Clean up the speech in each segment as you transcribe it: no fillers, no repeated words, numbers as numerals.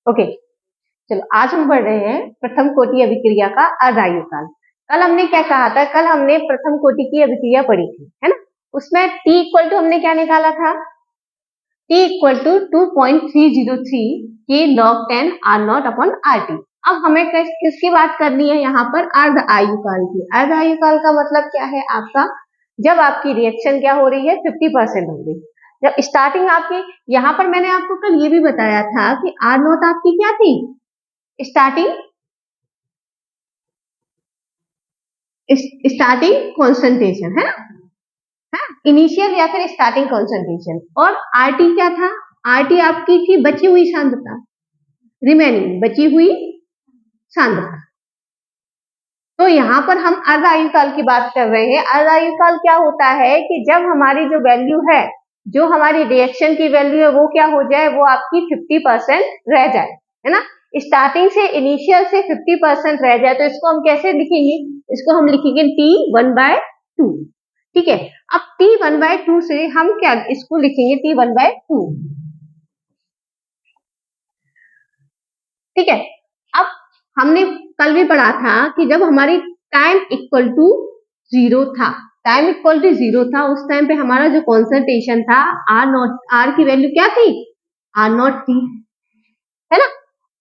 Okay, चलो आज हम पढ़ रहे हैं प्रथम कोटि अभिक्रिया का अर्धायुकाल। कल हमने क्या कहा था? कल हमने प्रथम कोटि की अभिक्रिया पढ़ी थी, है ना? उसमें T इक्वल टू हमने क्या निकाला था? T इक्वल टू 2.303 के log 10 R not upon RT। अब हमें किसकी बात करनी है यहाँ पर? अर्ध आयुकाल की। अर्ध आयुकाल का मतलब क्या है आपका? जब आपकी रिएक्शन क्या हो रही है? 50% हो रही है। जब स्टार्टिंग आपकी, यहाँ पर मैंने आपको कल ये भी बताया था कि R नॉट आपकी क्या थी? स्टार्टिंग कॉन्सेंट्रेशन, है ना? इनिशियल या फिर स्टार्टिंग कॉन्सेंट्रेशन। और आरटी क्या था? आरटी आपकी थी बची हुई सांद्रता, रिमेनिंग बची हुई सांद्रता। तो यहाँ पर हम अर्ध आयुकाल की बात कर रहे हैं। अर्ध आयुकाल क्या होता है कि जब हमारी जो वैल्यू है, जो हमारी रिएक्शन की वैल्यू है, वो क्या हो जाए? वो आपकी 50% रह जाए, है ना? स्टार्टिंग से, इनिशियल से 50% रह जाए तो इसको हम कैसे लिखेंगे? इसको हम लिखेंगे T1/2। ठीक है, अब T1/2 से हम क्या इसको लिखेंगे? T1/2। ठीक है, अब हमने कल भी पढ़ा था कि जब हमारी टाइम इक्वल टू जीरो था, टाइम इक्वल टू जीरो था, उस टाइम पे हमारा जो कॉन्सेंट्रेशन था आर नॉट, आर की वैल्यू क्या थी? आर नॉट थी, है ना?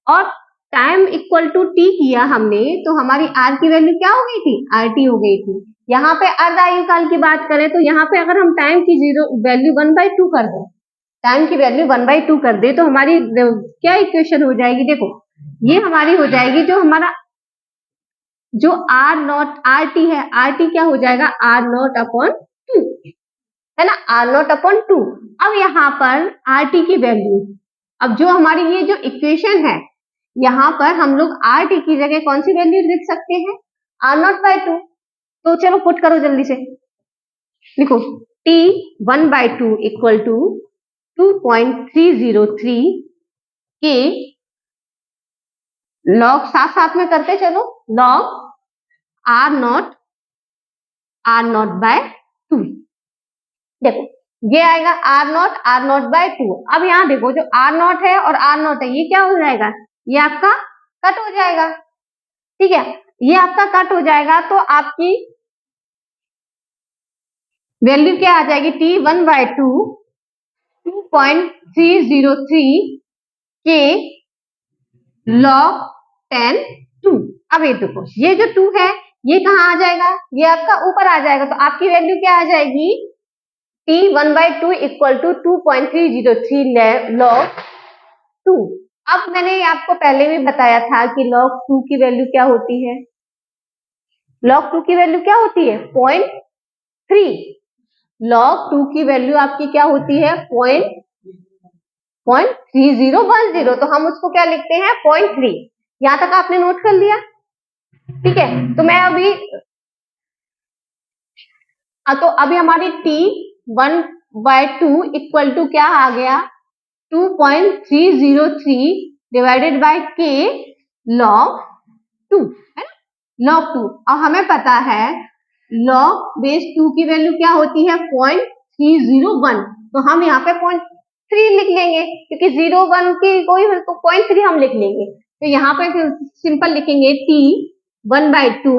और टाइम इक्वल टू टी किया हमने तो हमारी आर की वैल्यू क्या हो गई थी? आर टी हो गई थी। यहाँ पे अर्ध आयुकाल की बात करें तो यहाँ पे अगर हम टाइम की जीरो वैल्यू 1/2 कर दें, टाइम की वैल्यू 1/2 कर दे तो हमारी क्या इक्वेशन हो जाएगी? देखो, ये हमारी हो जाएगी, जो हमारा जो आर नॉट आर टी है, आर टी क्या हो जाएगा? आर नॉट अपॉन 2, है ना? R naught upon 2। अब यहाँ पर आर टी की वैल्यू, अब जो हमारी ये जो इक्वेशन है, यहाँ पर हम लोग आर टी की जगह कौन सी वैल्यू लिख सकते हैं? R naught by 2। तो चलो पुट करो जल्दी से, लिखो टी 1/2 इक्वल टू 2.303 के लॉग, साथ साथ में करते चलो, लॉग आर नॉट बाय 2। देखो ये आएगा आर नॉट बाय 2। अब यहाँ देखो, जो आर नॉट है और आर नॉट है, ये क्या हो जाएगा? ये आपका कट हो जाएगा। ठीक है, ये आपका कट हो जाएगा तो आपकी वैल्यू क्या आ जाएगी? T1/2 2.303 के log 10 2। अब ये देखो, ये जो 2 है ये कहाँ आ जाएगा? ये आपका ऊपर आ जाएगा, तो आपकी वैल्यू क्या आ जाएगी? T1/2 equal to 2.303 log 2। अब मैंने आपको पहले भी बताया था कि log 2 की वैल्यू क्या होती है? log 2 की वैल्यू क्या होती है? 0.3। log 2 की वैल्यू आपकी क्या होती है? 0.3010। तो हम उसको क्या लिखते हैं? 0.3। यहां तक आपने नोट कर लिया? ठीक है, तो मैं अभी तो अभी हमारी T1/2 इक्वल टू क्या आ गया? 2.303 डिवाइडेड बाय के log 2, है ना? log 2। और हमें पता है log बेस 2 की वैल्यू क्या होती है? 0.301। तो हम यहाँ पे 0.3 लिख लेंगे, क्योंकि 0 1 की कोई तो 0.3 हम लिख लेंगे। तो यहाँ पे सिंपल लिखेंगे T1/2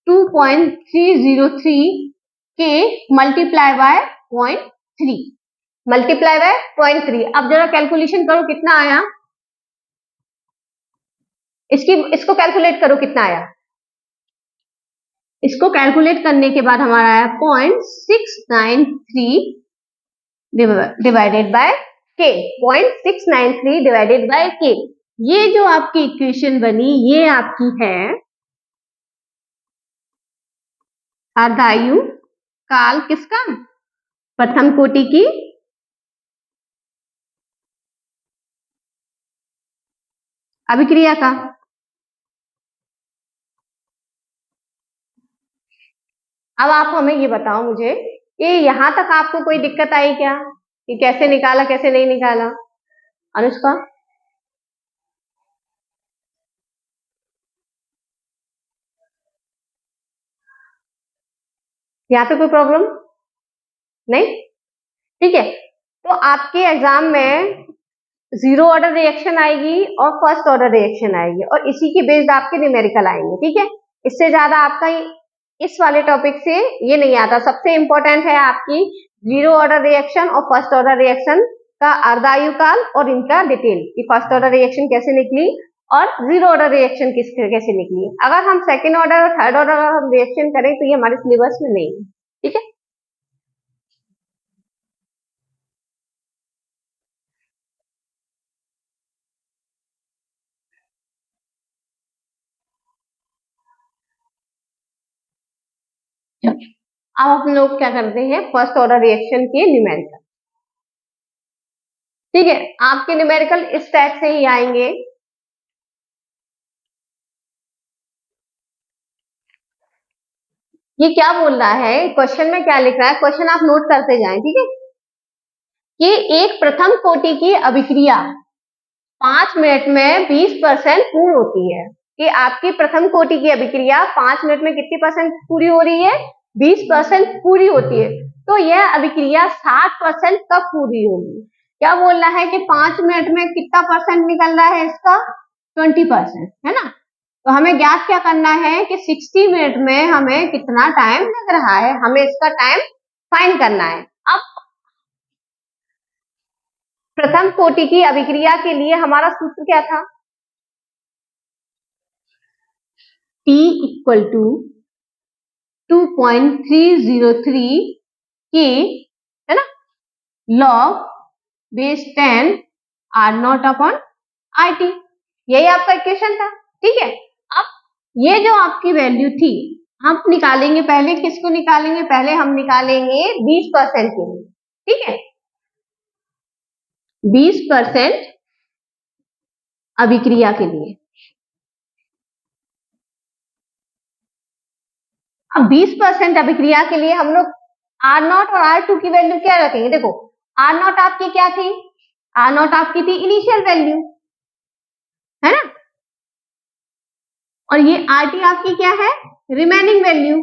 2.303 के मल्टीप्लाई बाय 0.3, मल्टीप्लाई बाय 0.3। अब जरा कैलकुलेशन करो कितना आया, इसको कैलकुलेट करो कितना आया। इसको कैलकुलेट करने के बाद हमारा आया 0.693 डिवाइडेड बाय के, 0.693 डिवाइडेड बाय के। ये जो आपकी इक्वेशन बनी, ये आपकी है अर्धायु काल किसका? प्रथम कोटि की अभिक्रिया का। अब आप हमें ये बताओ मुझे कि यहां तक आपको कोई दिक्कत आई क्या? कि कैसे निकाला, कैसे नहीं निकाला? अनुष्का, यहाँ पे कोई प्रॉब्लम नहीं? ठीक है, तो आपके एग्जाम में जीरो ऑर्डर रिएक्शन आएगी और फर्स्ट ऑर्डर रिएक्शन आएगी, और इसी की बेस्ड आपके न्यूमेरिकल आएंगे। ठीक है, इससे ज्यादा आपका इस वाले टॉपिक से ये नहीं आता। सबसे इंपॉर्टेंट है आपकी जीरो ऑर्डर रिएक्शन और फर्स्ट ऑर्डर रिएक्शन का अर्धायुकाल और इनका डिटेल कि फर्स्ट ऑर्डर रिएक्शन कैसे निकली और जीरो ऑर्डर रिएक्शन कैसे निकली। अगर हम सेकेंड ऑर्डर और थर्ड ऑर्डर हम रिएक्शन करें तो ये हमारे सिलेबस में नहीं है। ठीक है, अब हम लोग क्या करते हैं, फर्स्ट ऑर्डर रिएक्शन के न्यूमेरिकल। ठीक है, आपके न्यूमेरिकल इस टाइप से ही आएंगे। ये क्या बोल रहा है, क्वेश्चन में क्या लिख रहा है, क्वेश्चन आप नोट करते जाएं। ठीक है, कि एक प्रथम कोटि की अभिक्रिया 5 मिनट में 20% पूर्ण होती है। कि आपकी प्रथम कोटि की अभिक्रिया 5 मिनट में कितनी परसेंट पूरी हो रही है, 20% पूरी होती है। तो यह अभिक्रिया 60% कब पूरी होगी। क्या बोल रहा है कि 5 मिनट में कितना परसेंट निकल रहा है इसका, 20%, है ना। तो हमें ज्ञात क्या करना है कि 60 मिनट में हमें कितना टाइम लग रहा है, हमें इसका टाइम फाइंड करना है। अब प्रथम कोटि की अभिक्रिया के लिए हमारा सूत्र क्या था, T इक्वल टू 2.303 के, है ना, log base 10 R0 upon RT, यही आपका इक्वेशन था। ठीक है, अब ये जो आपकी वैल्यू थी हम निकालेंगे, पहले किसको निकालेंगे, पहले हम निकालेंगे 20% के लिए। ठीक है, 20% अभिक्रिया के लिए। अब 20% अभिक्रिया के लिए हम लोग R0 और R2 की वैल्यू क्या रखेंगे। देखो R0 आपकी क्या थी, R0 आपकी थी इनिशियल वैल्यू, है ना, और ये RT आपकी क्या है, रिमेनिंग वैल्यू,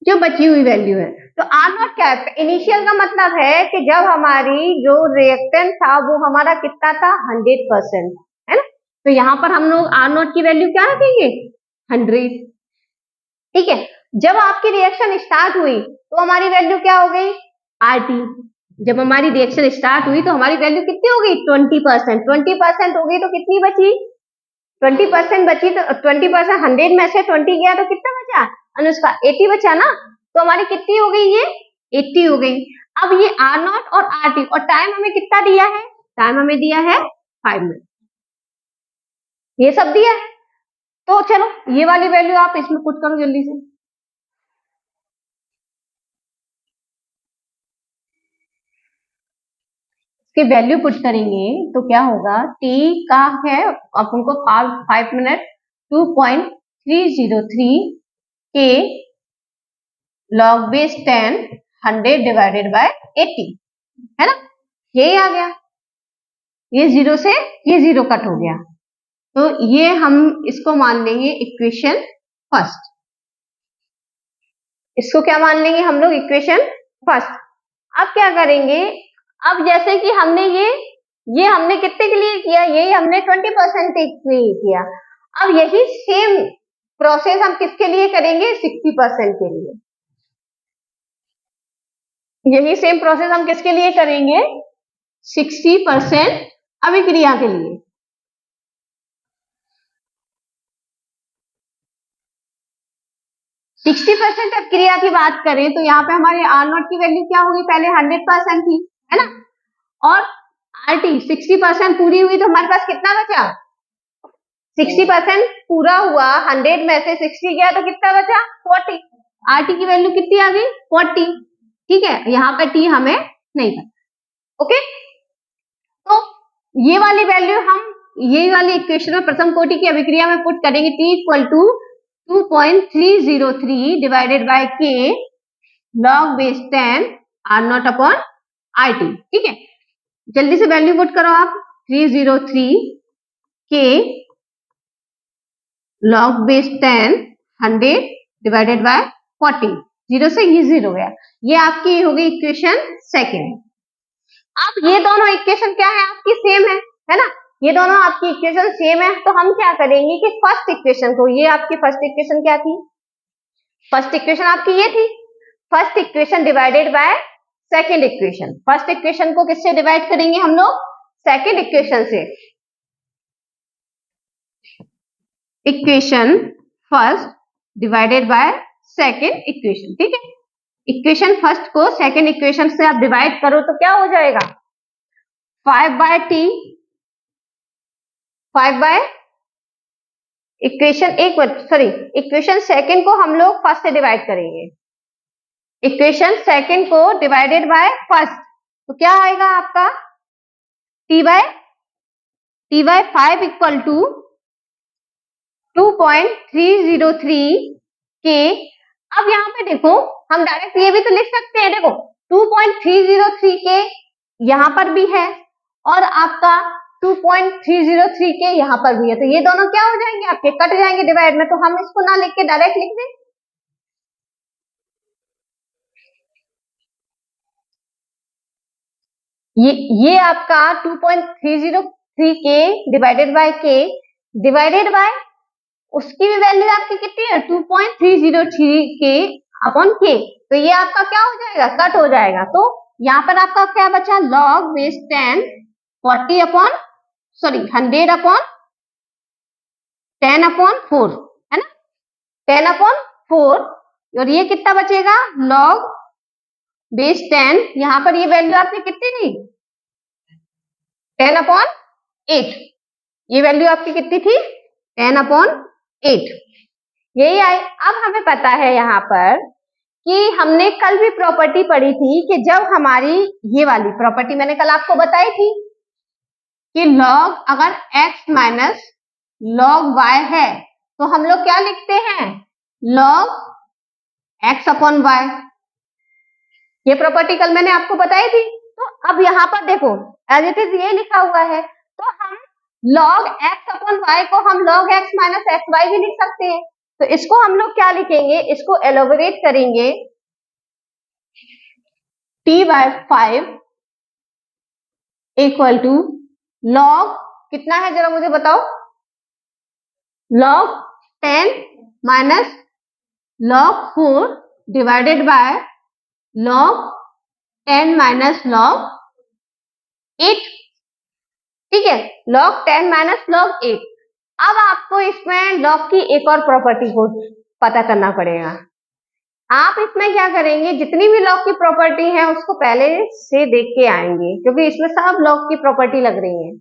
जो बची हुई वैल्यू है। तो R0 क्या है, इनिशियल का मतलब है कि जब हमारी जो रिएक्टेंट था वो हमारा कितना था, 100%, है ना। तो यहाँ पर हम लोग R0 की वैल्यू क्या रखेंगे, 100। ठीक है, जब आपकी रिएक्शन स्टार्ट हुई तो हमारी वैल्यू क्या हो गई, RT। जब हमारी रिएक्शन स्टार्ट हुई तो हमारी वैल्यू कितनी हो गई, 20%। 20% हो गई तो कितनी बची, 20% बची। तो 20% 100 में से 20 गया तो कितना बचा, अनुष्का 80 बचा ना। तो हमारी कितनी हो गई, ये 80 हो गई। अब ये R0 और RT, और टाइम हमें कितना दिया है, टाइम हमें दिया है 5 मिनट, ये सब दिया है। तो चलो ये वाली वैल्यू आप इसमें पुट करो जल्दी से। इसकी वैल्यू पुट करेंगे तो क्या होगा, t का है अपन को 5 मिनट, 2.303 के log बेस 10 100 डिवाइडेड बाय 80, है ना, यही आ गया। ये जीरो से ये जीरो कट हो गया, तो ये हम इसको मान लेंगे इक्वेशन फर्स्ट। इसको क्या मान लेंगे हम लोग, इक्वेशन फर्स्ट। अब क्या करेंगे, अब जैसे कि हमने ये हमने कितने के लिए किया, यही हमने 20% के लिए किया। अब यही सेम प्रोसेस हम किसके लिए करेंगे, 60% के लिए। यही सेम प्रोसेस हम किसके लिए करेंगे, 60% अभिक्रिया के लिए। 60% अभिक्रिया की बात करें तो यहाँ पे हमारे R0 की वैल्यू क्या होगी, पहले 100% थी, है ना, और RT 60% पूरी हुई तो हमारे पास कितना बचा, 60% पूरा हुआ, 100 में से 60 गया तो कितना बचा, 40। RT की वैल्यू कितनी आ गई, 40। ठीक है, यहाँ पे T हमें नहीं पता। ओके, तो ये वाली वैल्यू हम ये वाली इक्वेशन में प्रथम कोटि की अभिक्रिया में पुट करेंगे, T equal to 2.303 divided by K log base 10 R0 upon RT। ठीक है, जल्दी से वैल्यू पुट करो आप, 303 K log base 10 100 divided by 40, zero से ये जीरो गया। ये आपकी होगी इक्वेशन सेकेंड। अब ये दोनों इक्वेशन क्या है आपकी, सेम है ना, ये दोनों आपकी इक्वेशन सेम है, तो हम क्या करेंगे कि फर्स्ट इक्वेशन को, ये आपकी फर्स्ट इक्वेशन क्या थी, फर्स्ट इक्वेशन आपकी ये थी, first equation divided by second equation, first equation को किससे डिवाइड करेंगे हम लोग, सेकेंड इक्वेशन से, equation first divided by second equation, ठीक है, इक्वेशन फर्स्ट को सेकेंड इक्वेशन से आप डिवाइड करो तो क्या हो जाएगा, 5/t, 5 इक्वेशन इक्वेशन सेकेंड को हम लोग फर्स्ट से डिवाइड करेंगे, इक्वेशन सेकेंड को डिवाइडेड बाय फर्स्ट, तो क्या आएगा आपका t बाय 5 इक्वल टू 2.303 के। अब यहाँ पे देखो हम डायरेक्ट ये भी तो लिख सकते हैं, देखो 2.303 के यहाँ पर भी है और आपका 2.303 के यहाँ पर भी है, तो ये दोनों क्या हो जाएंगे आपके, कट जाएंगे डिवाइड में, तो हम इसको ना लिख के डायरेक्ट लिख दें, ये आपका 2.303 के डिवाइडेड बाय उसकी भी वैल्यू आपकी कितनी है, 2.303 के अपॉन के, तो ये आपका क्या हो जाएगा, कट हो जाएगा, तो यहाँ पर आपका क्या बचा, log बेस 10 100 अपॉन 10/4 है ना, 10/4, और ये कितना बचेगा, log बेस 10, यहाँ पर ये वैल्यू आपने कितनी थी, 10/8, ये वैल्यू आपकी कितनी थी, 10/8, यही आई। अब हमें पता है यहाँ पर कि हमने कल भी प्रॉपर्टी पढ़ी थी कि जब हमारी ये वाली प्रॉपर्टी मैंने कल आपको बताई थी कि log अगर x माइनस log y है तो हम लोग क्या लिखते हैं, log x/y, ये प्रॉपर्टी कल मैंने आपको बताई थी। तो अब यहाँ पर देखो एज इट इज ये लिखा हुआ है, तो हम log x/y को हम log x माइनस xy भी लिख सकते हैं, तो इसको हम लोग क्या लिखेंगे, इसको एलोबरेट करेंगे, t/5 इक्वल टू log कितना है जरा मुझे बताओ, log 10 minus log 4 divided by log 10 minus log 8, ठीक है, log 10 माइनस log 8। अब आपको इसमें log की एक और प्रॉपर्टी को पता करना पड़ेगा, आप इसमें क्या करेंगे, जितनी भी log की प्रॉपर्टी है उसको पहले से देख के आएंगे, क्योंकि इसमें सब log की प्रॉपर्टी लग रही है,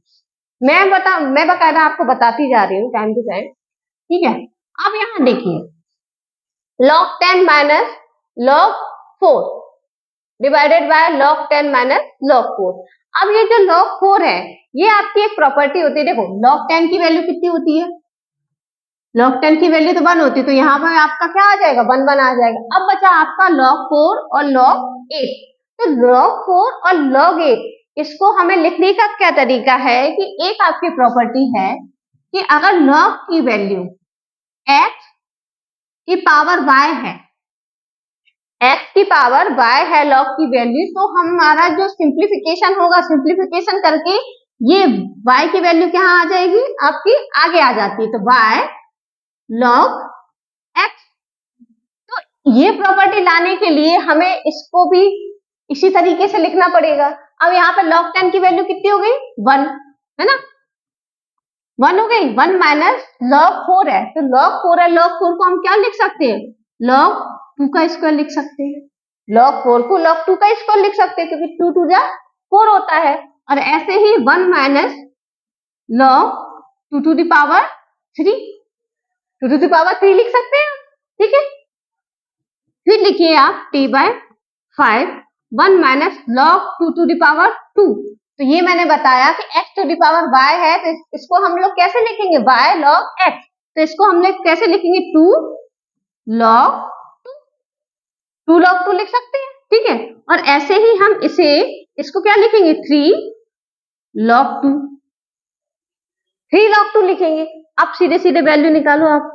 मैं बकायदा आपको बताती जा रही हूँ टाइम टू टाइम, ठीक है। अब यहाँ देखिए log 10 minus log 4 divided by log 10 minus log 4, अब ये जो log 4 है ये आपकी एक प्रॉपर्टी होती है, देखो log 10 की वैल्यू कितनी होती है, log 10 की वैल्यू तो 1 होती है, तो यहाँ पर आपका क्या आ जाएगा, 1 आ जाएगा। अब बचा आपका log 4 और log 8, तो log 4 और log 8 इसको हमें लिखने का क्या तरीका है कि एक आपकी प्रॉपर्टी है कि अगर log की वैल्यू x की पावर y है, x की पावर y है log की वैल्यू, तो हमारा जो सिंप्लीफिकेशन होगा, सिंप्लीफिकेशन करके ये y की वैल्यू क्या आ जाएगी आपकी, आगे आ जाती है, तो y log x, तो ये प्रॉपर्टी लाने के लिए हमें इसको भी इसी तरीके से लिखना पड़ेगा। अब यहाँ पे log 10 की वैल्यू कितनी हो गई, 1 है ना, 1 हो गई, 1 माइनस log 4 है, तो log 4 है, log 4 को हम क्या लिख सकते हैं, log 2 का स्क्वायर लिख सकते हैं, log 4 को log 2 का स्क्वायर लिख सकते हैं, क्योंकि 2 2 जा 4 होता है, और ऐसे ही 1 minus log 2 to the power 3, 2 to the power 3 लिख सकते हैं, ठीक है। फिर लिखिए आप t/5 1 minus log 2 to the power 2, तो ये मैंने बताया कि x to the power y है, तो इसको हम लोग कैसे लिखेंगे, y log x, तो इसको हम लोग कैसे लिखेंगे, 2 log 2 log 2 लिख सकते हैं, ठीक है। और ऐसे ही हम इसको क्या लिखेंगे, 3 log 2, 3 log 2 लिखेंगे। अब सीधे सीधे वैल्यू निकालो आप,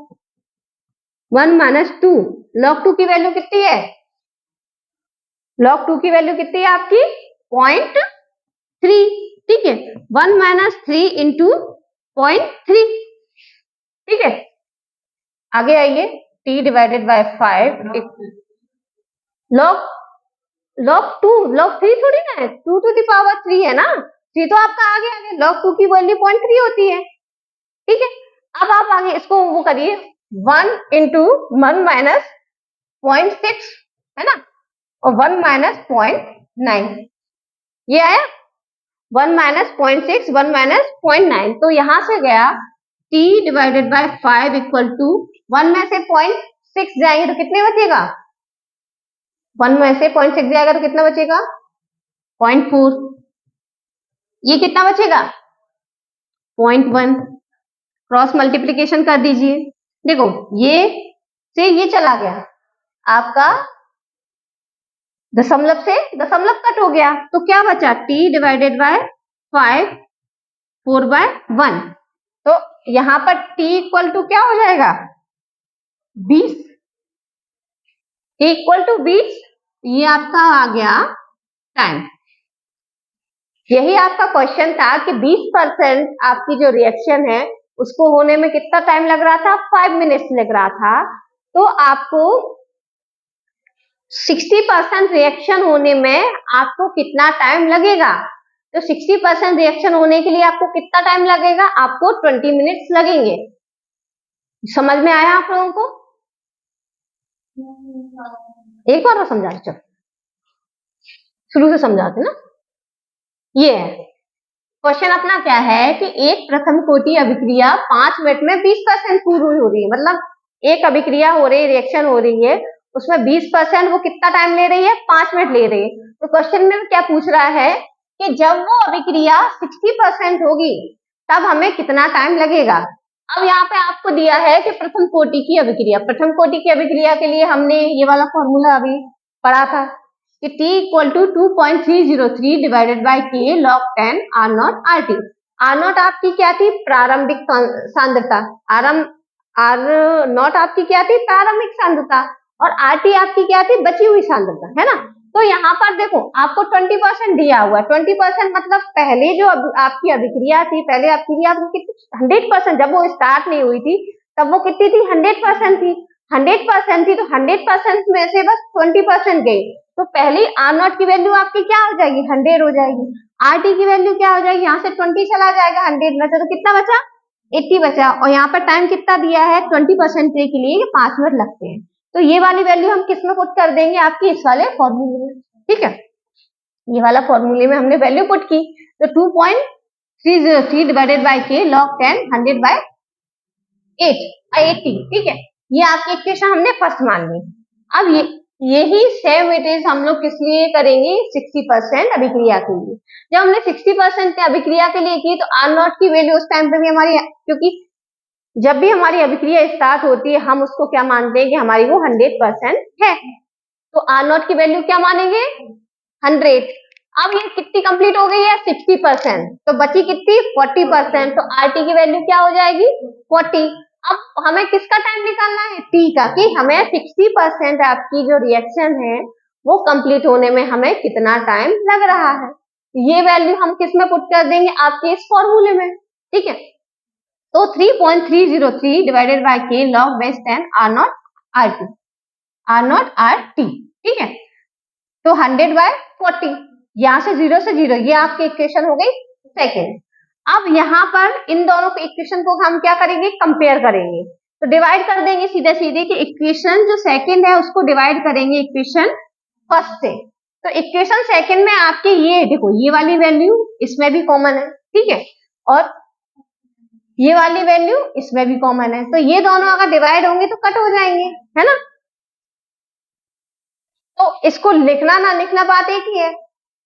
1 माइनस 2 log 2 की वैल्यू कितनी है, log 2 की वैल्यू कितनी है आपकी 0.2, 3, ठीक है, 1 माइनस 3 इंटू 0.3, ठीक है। आगे आइए, t divided by 5 log 2, log 3 थोड़ी ना है, 2 टू द पावर 3 है ना, 3 तो आपका आगे आगे log 2 की वैल्यू 0.3 होती है, ठीक है। अब आप आगे इसको वो करिए, 1 इंटू 1 माइनस 0.6 है ना, और 1 माइनस 0.9, ये आया 1 माइनस 0.6, 1 माइनस 0.9, तो यहां से गया t divided by 5 equal to 1 में से 0.6 जाएंगे तो कितने बचेगा, 1 में से 0.6 जाएगा तो कितना बचेगा 0.4, ये कितना बचेगा 0.1, क्रॉस मल्टीप्लीकेशन कर दीजिए, देखो ये से ये चला गया, आपका दशमलव से दशमलव कट हो गया, तो क्या बचा t डिवाइडेड बाय 5 4/1, तो यहां पर t इक्वल टू क्या हो जाएगा 20, t इक्वल टू 20, ये आपका आ गया टाइम। यही आपका क्वेश्चन था कि 20% आपकी जो रिएक्शन है उसको होने में कितना टाइम लग रहा था, 5 मिनट्स लग रहा था, तो आपको 60% रिएक्शन होने में आपको कितना टाइम लगेगा, तो 60% रिएक्शन होने के लिए आपको कितना टाइम लगेगा, आपको 20 मिनट्स लगेंगे। समझ में आया आप लोगों को, एक बार और समझा, चलो शुरू से समझाते ना। ये है क्वेश्चन अपना, क्या है कि एक प्रथम कोटि अभिक्रिया 5 मिनट में 20% पूरी हो रही है, मतलब एक अभिक्रिया हो रही है, रिएक्शन हो रही है, उसमें 20% वो कितना टाइम ले रही है, 5 मिनट ले रही है। तो क्वेश्चन में क्या पूछ रहा है कि जब वो अभिक्रिया 60% होगी तब हमें कितना टाइम लगेगा। अब यहाँ पे आपको दिया है कि प्रथम कोटि की अभिक्रिया, प्रथम कोटि की अभिक्रिया के लिए हमने ये वाला फॉर्मूला अभी पढ़ा था कि t equal to 2.303 divided by k log 10 r naught are T. R naught आपकी क्या थी, प्रारंभिक सांद्रता, आर नॉट आपकी क्या थी, प्रारंभिक सांद्रता, और आर टी आपकी क्या थी, बची हुई सांद्रता, है ना। तो यहाँ पर देखो आपको 20% दिया हुआ, 20% मतलब पहले जो आपकी अभिक्रिया थी, पहले अभिक्रिया कितनी 100%, जब वो स्टार्ट नहीं हुई थी तब वो कितनी थी, 100% थी, 100% थी, तो 100% में से बस 20% गई, तो पहले आर नॉट की वैल्यू आपकी क्या हो जाएगी, 100 हो जाएगी, आर टी की वैल्यू क्या हो जाएगी, यहाँ से 20 चला जाएगा, 100 में से तो कितना बचा, 80 बचा, और यहाँ पर टाइम कितना दिया है 20% के लिए 5 मिनट लगते हैं, तो ये वाली वैल्यू हम किसमें पुट कर देंगे, आपकी इस वाले फॉर्मूले में, ठीक है। ये वाला फॉर्मूले में हमने वैल्यू पुट की, तो 2.303 डिवाइडेड बाई के log 10 100 बाय 80, ठीक है, ये आपकी इक्वेशन हमने फर्स्ट मान ली। अब यही सेम इट इज हम लोग किस लिए करेंगे, 60% अभिक्रिया के लिए। जब हमने 60% अभिक्रिया के लिए की तो आर नॉट की वैल्यू उस टाइम पे भी हमारी, क्योंकि जब भी हमारी अभिक्रिया स्टार्ट होती है हम उसको क्या मानते हैं कि हमारी वो 100% है, तो आर नॉट की वैल्यू क्या मानेंगे 100। अब ये कितनी कंप्लीट हो गई है 60%, तो बची कितनी 40%, तो आर टी की वैल्यू क्या हो जाएगी 40। अब हमें किसका टाइम निकालना है, टी का, कि हमें 60% आपकी जो रिएक्शन है वो कंप्लीट होने में हमें कितना टाइम लग रहा है, ये वैल्यू हम किस में पुट कर देंगे, आपके इस फॉर्मूले में, ठीक है। तो 3.303 divided by K log base 10 R naught are T, R naught are T, ठीक है, तो 100 बाय 40, यहां से 0 से 0, ये आपकी इक्वेशन हो गई सेकेंड। अब यहाँ पर इन दोनों के इक्वेशन को हम क्या करेंगे, कंपेयर करेंगे, तो डिवाइड कर देंगे सीधे सीधे कि इक्वेशन जो सेकंड है उसको डिवाइड करेंगे इक्वेशन फर्स्ट से, तो इक्वेशन सेकंड में आपके ये देखो ये वाली वैल्यू इसमें भी कॉमन है, ठीक है, और ये वाली वैल्यू इसमें भी कॉमन है, तो ये दोनों अगर डिवाइड होंगे तो कट हो जाएंगे, है ना। तो इसको लिखना ना लिखना बात एक ही है।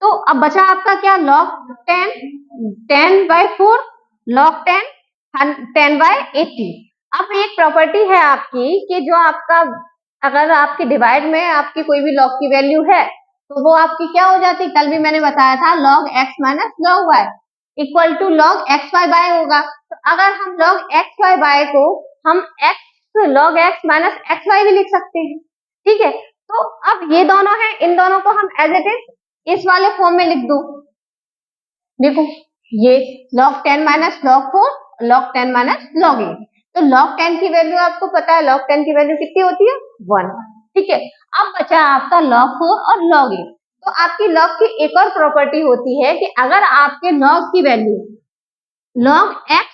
तो अब बचा आपका क्या, log 10/4 log 10/80। अब एक प्रॉपर्टी है आपकी कि जो आपका अगर आपके डिवाइड में आपकी कोई भी log की वैल्यू है तो वो आपकी क्या हो जाती है, कल भी मैंने बताया था log x minus log y equal to log xy by होगा। तो अगर हम log xy बाय को हम x log x minus xy भी लिख सकते हैं, ठीक है। तो अब ये दोनों है, इन दोनों को हम एज इट इज इस वाले फॉर्म में लिख दो, देखो ये log 10 minus log 4, log 10 minus log 8, तो log 10 की वैल्यू आपको पता है, log 10 की वैल्यू कितनी होती है 1, ठीक है। अब बचा आपका log 4 और log 8, तो आपकी log की एक और प्रॉपर्टी होती है कि अगर आपके log की वैल्यू log x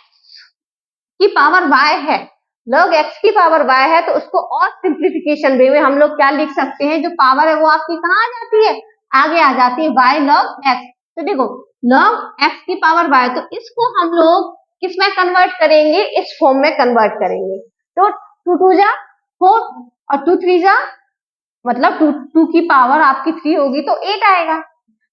की पावर y है, log x की पावर y है, तो उसको और सिंप्लीफिकेशन वे में हम लोग क्या लिख सकते हैं, जो पावर है वो आपकी कहाँ आ जाती है, आगे आ जाती है y log x। तो देखो log x की पावर y, तो इसको हम लोग किस में कन्वर्ट करेंगे, इस फॉर्म में कन्वर्ट करेंगे। तो 2 2 जा 4 और 2 3 जा मतलब 2 की पावर आपकी 3 होगी तो 8 आएगा।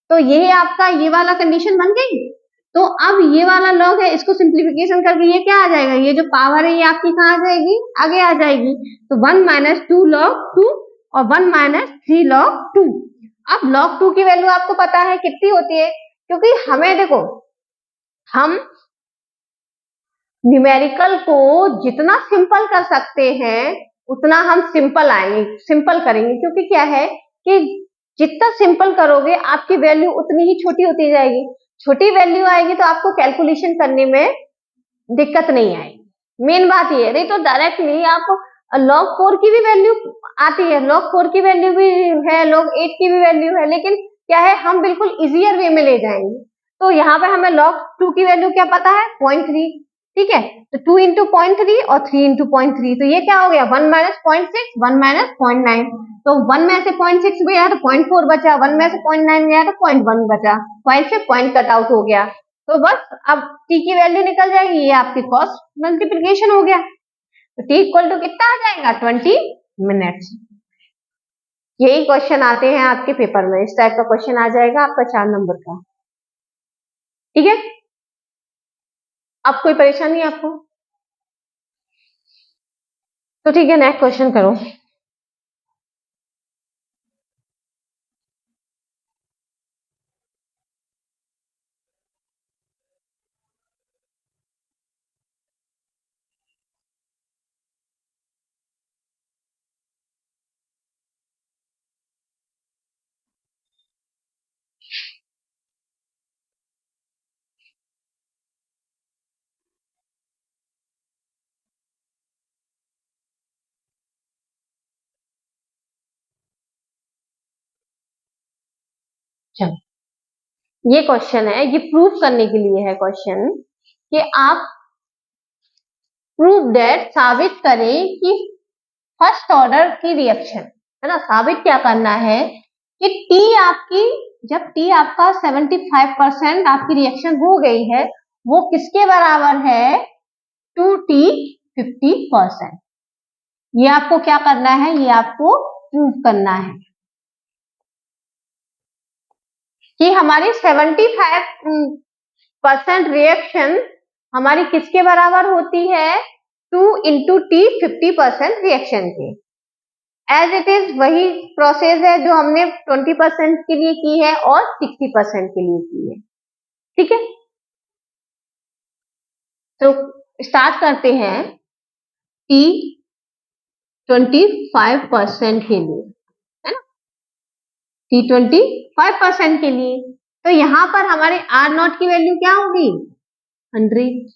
तो ये आपका ये वाला कंडीशन बन गई। तो अब ये वाला लॉग है, इसको सिंप्लीफिकेशन करके ये क्या आ जाएगा, ये जो पावर है ये आपकी कहाँ आ जाएगी, आगे आ जाएगी। तो 1 माइनस 2 log 2 और 1 माइनस 3 log 2। अब log 2 की वैल्यू आपको पता है कितनी होती है, क्योंकि हमें देखो हम न्यूमेरिकल को जितना सिंपल कर सकते हैं उतना हम सिंपल करेंगे, क्योंकि क्या है कि जितना सिंपल करोगे आपकी वैल्यू उतनी ही छोटी होती जाएगी। छोटी वैल्यू आएगी तो आपको कैलकुलेशन करने में दिक्कत नहीं आएगी। मेन बात ये है, नहीं तो डायरेक्टली आप log 4 की भी वैल्यू आती है, log 4 की वैल्यू भी है, log 8 की भी वैल्यू है, लेकिन क्या है हम बिल्कुल इजियर वे में ले जाएंगे। तो यहाँ पे हमें log 2 की वैल्यू क्या पता है 0.3, ठीक है। तो 2 इंटू 0.3 और 3 इंटू 0.3, तो ये क्या हो गया 1 माइनस 0.6, 1 माइनस 0.9। तो 1 में से 0.6 गया तो 0.4 बचा, 1 में से 0.9 गया तो 0.1 बचा, पॉइंट से पॉइंट कट आउट हो गया। तो बस अब t की वैल्यू निकल जाएगी, ये आपकी कॉस्ट मल्टीप्लीकेशन हो गया। तो t इक्वल टू कितना आ जाएगा 20 मिनट्स। यही क्वेश्चन आते हैं आपके पेपर में, इस टाइप का क्वेश्चन आ जाएगा आपका 4 नंबर का, ठीक है। अब कोई परेशानी है आपको, तो ठीक है नेक्स्ट क्वेश्चन करो। चलो ये क्वेश्चन है, ये प्रूफ करने के लिए है क्वेश्चन कि आप प्रूव दैट, साबित करें कि फर्स्ट ऑर्डर की रिएक्शन है ना, साबित क्या करना है कि टी आपकी, जब टी आपका 75% आपकी रिएक्शन हो गई है, वो किसके बराबर है 2t 50%। ये आपको क्या करना है, ये आपको प्रूव करना है कि हमारी 75% रिएक्शन हमारी किसके बराबर होती है 2 इंटू टी 50% रिएक्शन के। एज इट इज वही प्रोसेस है जो हमने 20% के लिए की है और 60% के लिए की है, ठीक है। तो स्टार्ट करते हैं टी 25% के लिए, है ना, टी 25% के लिए। तो यहां पर हमारे आर नॉट की वैल्यू क्या होगी 100,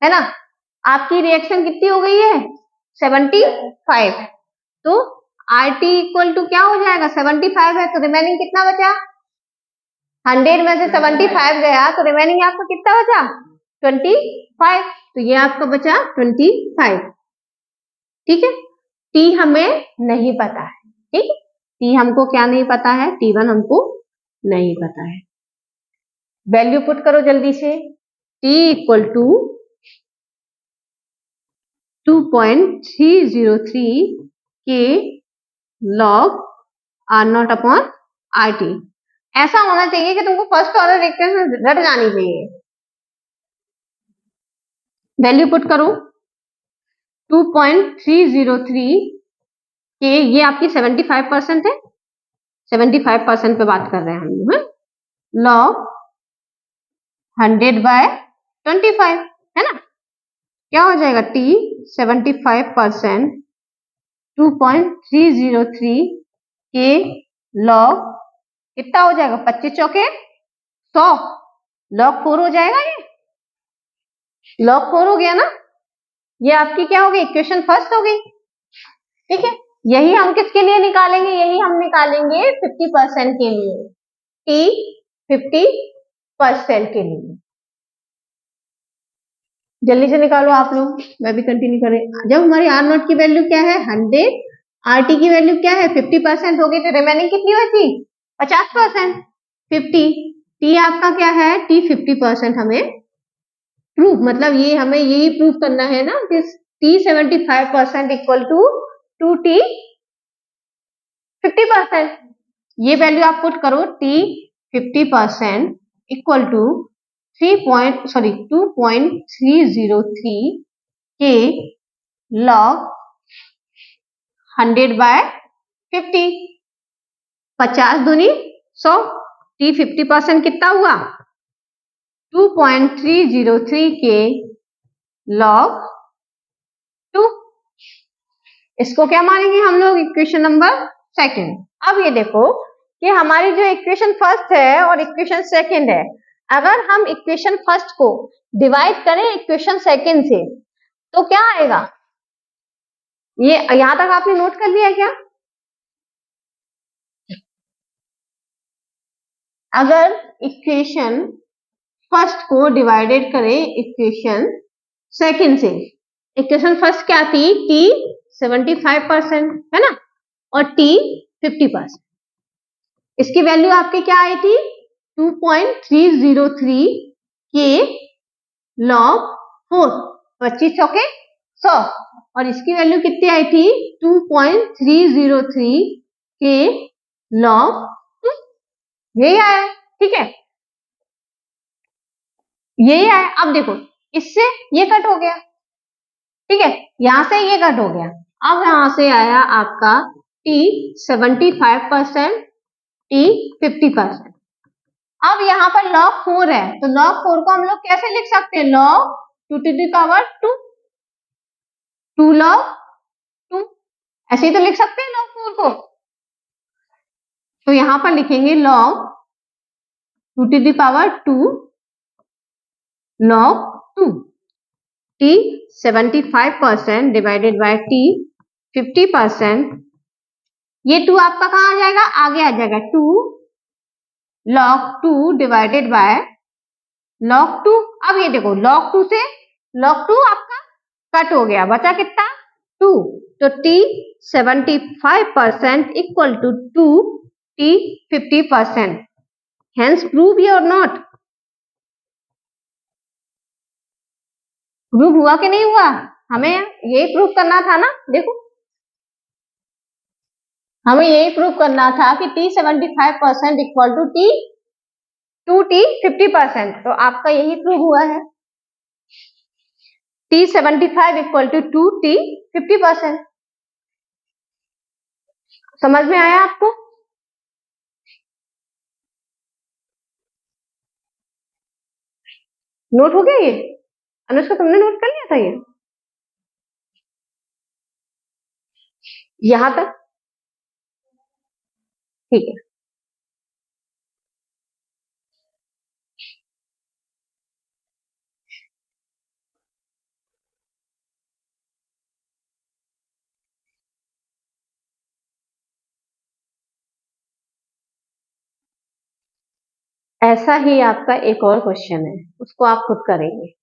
है ना। आपकी रिएक्शन कितनी हो गई है 75, तो आर टी इक्वल टू क्या हो जाएगा 75 है, तो रिमेनिंग कितना बचा 100 में से 75 गया, तो रिमेनिंग आपका कितना बचा 25, तो ये आपका बचा 25, ठीक है। टी हमें नहीं पता है, ठीक है, टी हमको क्या नहीं पता है, T1 हमको नहीं पता है। वैल्यू पुट करो जल्दी से, T इक्वल टू 2.303 के log R naught upon R T. ऐसा होना चाहिए कि तुमको फर्स्ट ऑर्डर रिएक्शन रट जानी चाहिए। वैल्यू पुट करो 2.303 के, ये आपकी 75% है, 75% पे बात कर रहे हैं हम लोग, log 100/25, है ना। क्या हो जाएगा T 75% 2.303 के log कितना हो जाएगा 25 चौके 100, log 4 हो जाएगा, ये log 4 हो गया ना, ये आपकी क्या हो गई, इक्वेशन फर्स्ट हो गई। ठीक है, यही हम किसके लिए निकालेंगे, यही हम निकालेंगे 50% के लिए, t 50% के लिए। जल्दी से निकालो आप लोग, मैं भी कंटिन्यू करें। जब हमारी आर नॉट की वैल्यू क्या है 100, आर टी की वैल्यू क्या है 50% हो गई, तो रिमेनिंग कितनी बची 50%। 50 टी आपका क्या है, टी 50% हमें प्रूफ, मतलब ये हमें यही प्रूफ करना है ना कि टी 75% इक्वल टू टी 50%। ये वैल्यू आप पुट करो, टी 50% इक्वल टू 2.303 के log 100/50, 50 दूनी 100, टी 50% कितना हुआ 2.303 के log 2। इसको क्या मानेंगे हम लोग, इक्वेशन नंबर सेकंड। अब ये देखो कि हमारी जो इक्वेशन फर्स्ट है और इक्वेशन सेकंड है, अगर हम इक्वेशन फर्स्ट को डिवाइड करें इक्वेशन सेकंड से तो क्या आएगा, ये यहां तक आपने नोट कर लिया क्या? अगर इक्वेशन फर्स्ट को डिवाइडेड करें इक्वेशन सेकंड से, इक्वेशन फर्स्ट क्या थी, टी 75% है ना, और टी 50%, इसकी वैल्यू आपकी क्या आई थी 2.303 के log 4, 2500 के 100, और इसकी वैल्यू कितनी आई थी 2.303 के log 2, यही आया। ठीक है, यही आया। अब देखो इससे ये कट हो गया, ठीक है, यहां से ये कट हो गया, अब यहां से आया आपका टी 75%, टी 50%। अब यहाँ पर log 4 है, तो log 4 को हम लोग कैसे लिख सकते हैं, log 2 to the power 2, 2 log 2, ऐसे ही तो लिख सकते हैं log 4 को। तो यहां पर लिखेंगे log 2 to the power 2 log 2, t 75% divided by t 50%, ये 2 आपका कहां आ जाएगा, आगे आ जाएगा, 2 log 2 डिवाइडेड बाय log 2। अब ये देखो log 2 से log 2 आपका कट हो गया, बचा कितना 2, तो t 75% equal to 2 t 50%, hence prove ये और नॉट, प्रूव हुआ कि नहीं हुआ, हमें यही प्रूव करना था ना। देखो हमें यही प्रूव करना था कि t 75% equal to t 2t 50%, तो आपका यही प्रूव हुआ है, t 75 इक्वल टू 2t 50%। समझ में आया आपको? नोट हो गया ये, अनुष्का तुमने नोट कर लिया था ये यहां तक? ठीक है, ऐसा ही आपका एक और क्वेश्चन है, उसको आप खुद करेंगे।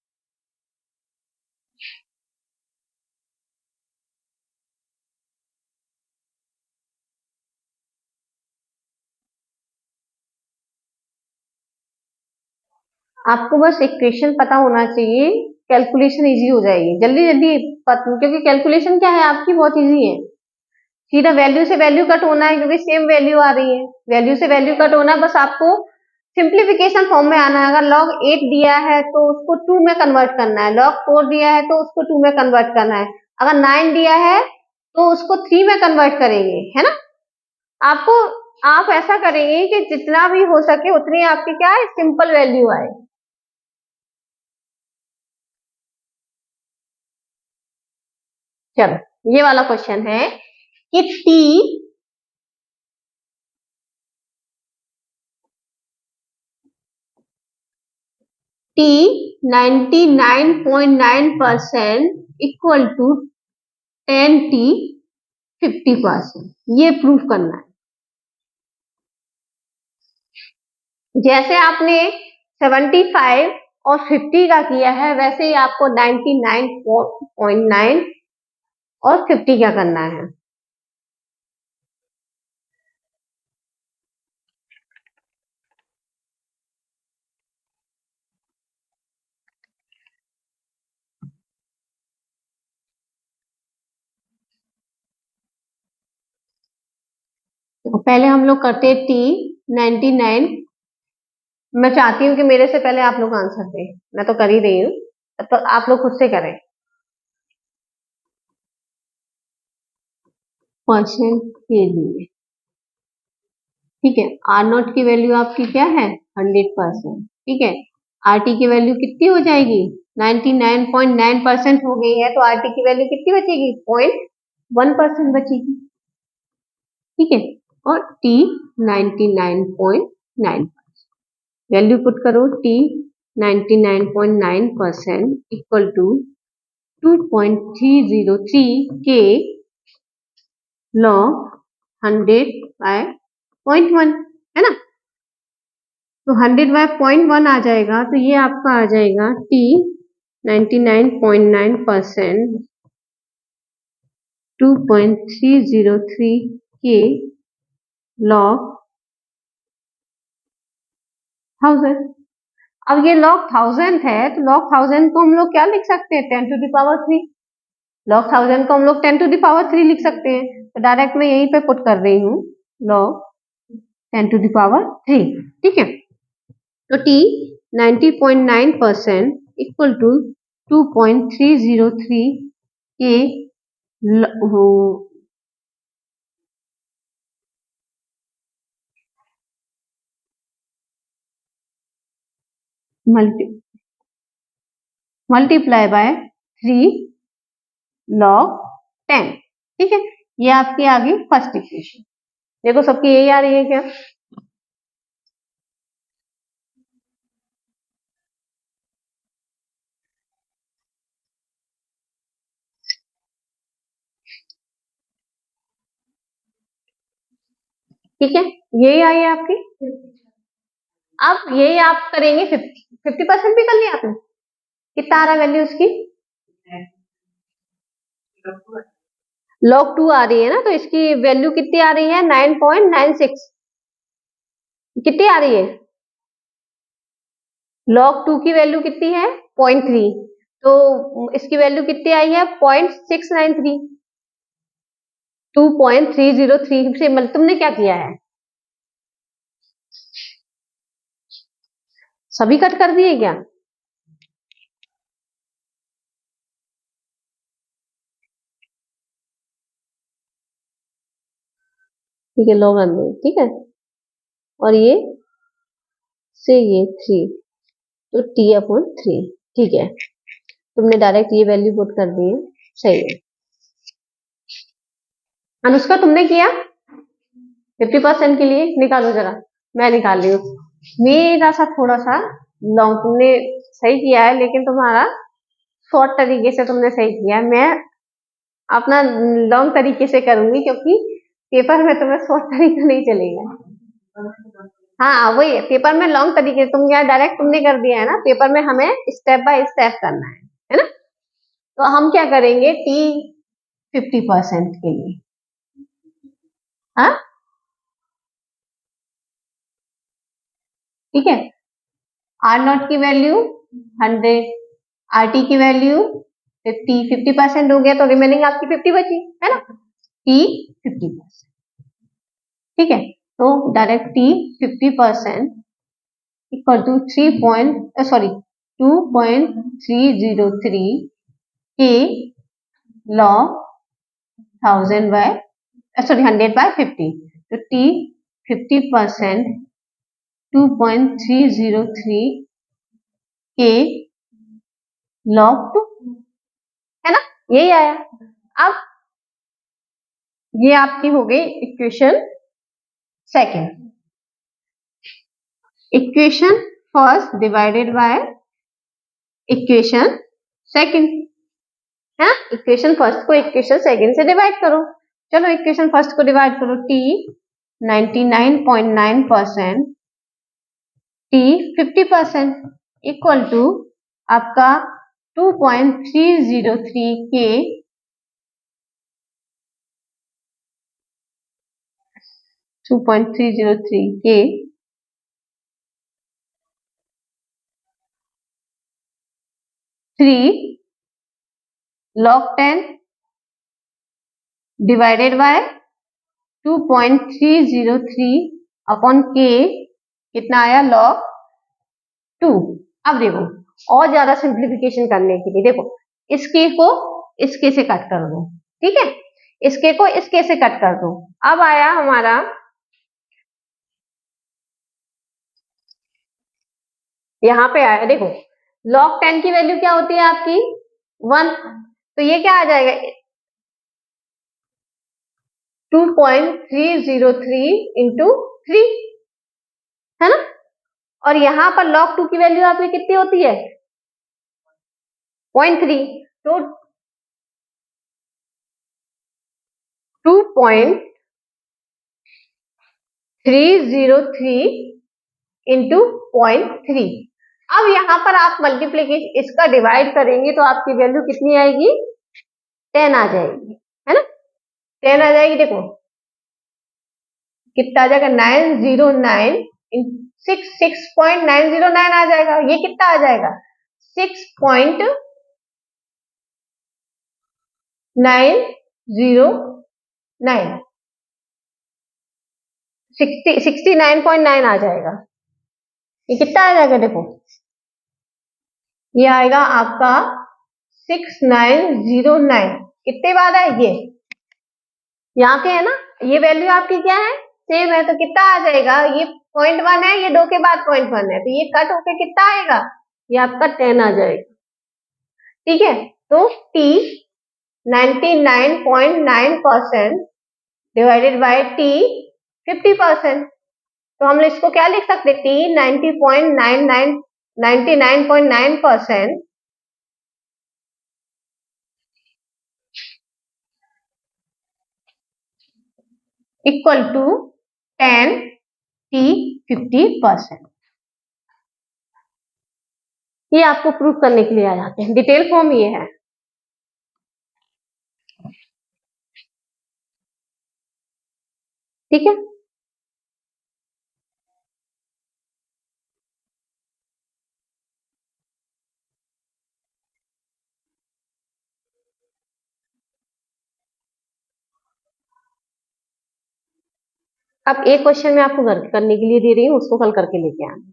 आपको बस इक्वेशन पता होना चाहिए, कैलकुलेशन इजी हो जाएगी जल्दी जल्दी, क्योंकि कैलकुलेशन क्या है आपकी बहुत इजी है, सीधा वैल्यू से वैल्यू कट होना है, क्योंकि सेम वैल्यू आ रही है, वैल्यू से वैल्यू कट होना, बस आपको सिंप्लीफिकेशन फॉर्म में आना है। अगर log 8 दिया है तो उसको 2 में कन्वर्ट करना है, log 4 दिया है तो उसको 2 में कन्वर्ट करना है, अगर 9 दिया है तो उसको 3 में कन्वर्ट करेंगे, है ना। आपको आप ऐसा करेंगे कि जितना भी हो सके उतनी आपकी क्या है सिंपल वैल्यू आए। चलो ये वाला क्वेश्चन है कि t t 99.9% equal to 10t 50%, ये प्रूफ करना है। जैसे आपने 75 और 50 का किया है वैसे ही आपको 99.9 और 50 का करना है। तो पहले हम लोग करते हैं t 99। मैं चाहती हूँ कि मेरे से पहले आप लोग आंसर दें, मैं तो कर ही रही हूँ, तो आप लोग खुद से करें। परसेंट के लिए ठीक है, आर नॉट की वैल्यू आपकी क्या है 100%। ठीक है, आर टी की वैल्यू कितनी हो जाएगी 99.9% हो गई है, तो आर टी की वैल्यू कितनी बचेगी 0.1% बचेगी। ठीक है, और टी 99.9 वैल्यू पुट करो, टी 99.9% इक्वल टू 2.303 के log 100/0.1 है ना। तो 100/0.1 आ जाएगा, तो ये आपका आ जाएगा t 99.9% 2.303 के log 1000। अब ये log 1000 है, तो log 1000 को हम लोग क्या लिख सकते हैं 10⁻3। log 1000 को हम लोग 10⁻3 लिख सकते हैं, तो डायरेक्ट मैं यहीं पे पुट कर रही हूँ log 10⁻3। ठीक है, तो t 90.9% इक्वल टू 2.303 के मल्टीप्लाई बाय 3 log 10। ठीक है, ये आपकी आ गई फर्स्ट इक्वेशन। देखो सबकी यही आ रही है क्या? ठीक है, यही आई है आपकी। अब यही आप करेंगे 50% भी कर लिया आपने। कितना आ रहा वैल्यू उसकी log 2 आ रही है ना, तो इसकी वैल्यू कितनी आ रही है 9.96। कितनी आ रही है log 2 की वैल्यू कितनी है 0.3, तो इसकी वैल्यू कितनी आई है 0.693। 2.303 से मतलब तुमने क्या किया है सभी कट कर दिए क्या? ठीक है, log अंदर ठीक है, और ये से ये 3, तो t/3। ठीक है, तुमने डायरेक्ट ये वैल्यू पुट कर दी है, सही है। अनुष्का तुमने किया 50% के लिए, निकालो जरा, मैं निकाल रही हूँ। मेरा सा थोड़ा सा लॉन्ग, तुमने सही किया है लेकिन तुम्हारा शॉर्ट तरीके से तुमने सही किया है। मैं अपना लॉन्ग तरीके से करूंगी क्योंकि पेपर में तुम्हें शॉर्ट तरीका नहीं चलेगा। हाँ वही है, पेपर में लॉन्ग तरीके, तुम क्या डायरेक्ट तुमने कर दिया है ना, पेपर में हमें स्टेप बाय स्टेप करना है ना। तो हम क्या करेंगे टी 50% के लिए, हाँ ठीक है, आर नॉट की वैल्यू 100, आर टी की वैल्यू 50% हो गया, तो रिमेनिंग आपकी 50 बची है ना, टी 50%। ठीक है, तो डायरेक्ट टी 50% इक्वल टू 2.303 के log 100/50। तो टी 50% 2.303 के log 2 है ना, यही आया। अब ये आपकी हो गई equation second. Equation first divided by equation second है ना, इक्वेशन फर्स्ट को इक्वेशन सेकंड से डिवाइड करो। चलो इक्वेशन फर्स्ट को डिवाइड करो, t 99.9% t 50% इक्वल टू आपका 2.303 के 2.303 के 3 log 10 divided by 2.303 upon k कितना आया log 2। अब देखो और ज्यादा सिंप्लीफिकेशन करने के लिए देखो इसके को इसके से कट कर दो, ठीक है, इसके को इसके से कट कर दो। अब आया हमारा यहाँ पे आया देखो log 10 की वैल्यू क्या होती है आपकी 1, तो ये क्या आ जाएगा 2.303 इंटू 3 है ना, और यहां पर log 2 की वैल्यू आपकी कितनी होती है 0.3, तो 2.303 इंटू 0.3। अब यहां पर आप मल्टीप्लीकेशन इसका डिवाइड करेंगे तो आपकी वैल्यू कितनी आएगी 10 आ जाएगी, है ना, 10 आ जाएगी। देखो कितना आ जाएगा 909 6.909 आ जाएगा। ये कितना आ जाएगा 6.909 69.9 आ जाएगा। ये कितना आ जाएगा देखो ये आएगा आपका 6909। कितने बाद है ये यहाँ के है ना, ये वैल्यू आपकी क्या है सेम है, तो कितना आ जाएगा ये 0.1 है, ये 2 के बाद 0.1 है, तो ये कट होके कितना आएगा ये आपका 10 आ जाएगा, ठीक है। तो t 99.9% डिवाइडेड बाय t 50%, तो हम इसको क्या लिख सकते t 99.9% इक्वल टू 10 t 50%। ये आपको प्रूफ करने के लिए आ जाते हैं, डिटेल फॉर्म ये है, ठीक है। अब एक क्वेश्चन मैं आपको करने के लिए दे रही हूँ, उसको कल करके लेके आना।